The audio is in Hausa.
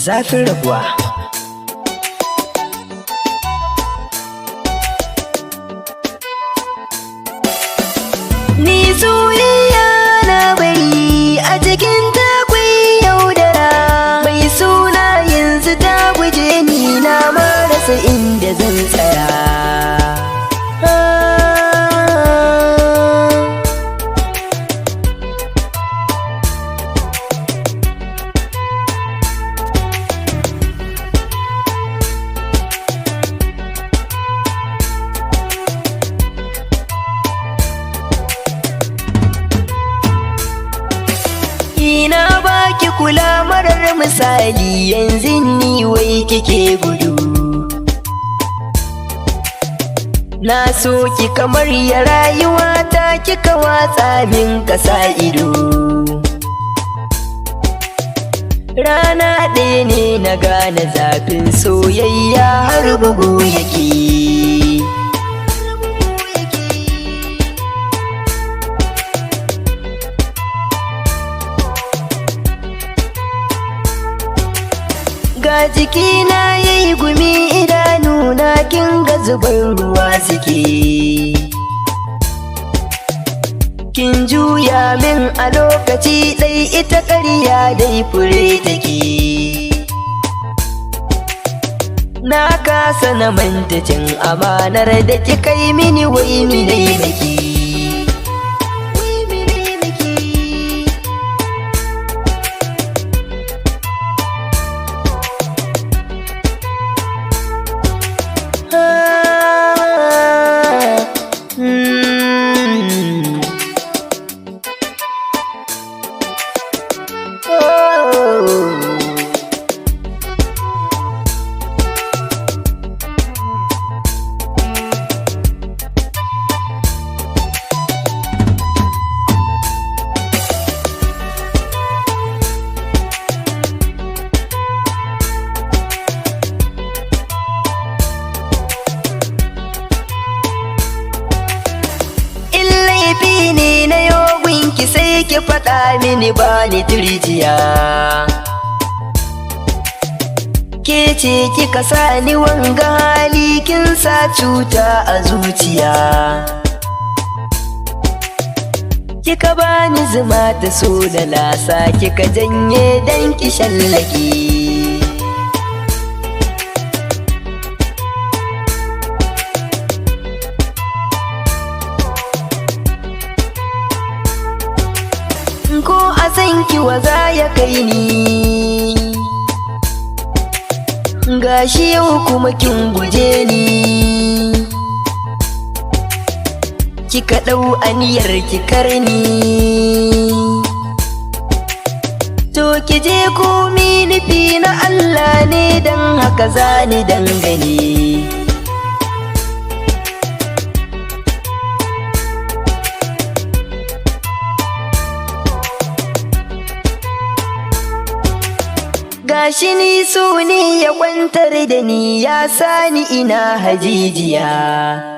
zafin rabuwa. Ni soyayya na bari a cikin takwai yaudara, mai suna yanzu ta guje ni na marasa inda zan tsaya. Ina baki kula marar misali, yanzu ni wai kike gudu. Na so ki kamar ya rayuwa ta kika watsa min kasa ido. Rana ɗaya ne na gane zafin soyayya har bugu yake. Ga jikina yayi gumi, idanuna kin ga zubar ruwa suke. Kin juya min a lokaci ɗai, ita ƙarya dai fure take. Na kasa na manta cin amanar da kika yi mini, wai mine nake. Ne na yogunki sai ki faɗa mini bani turjiya. Ke ce kika sa ni wanga hali, kin sa cuta a zuciya. Kika bani zuma ta so da lasa, kika janye dan ki shallake. Ko a san ki waza ya kai ni, gashi yau kuma kin guje ni. Kika ɗau aniyar ki karni, to ki je komi nufi na Allah ne, dan haka zani dangane. Gashi ni so ne ya kwantar da ni, ya sani ina hajijiya.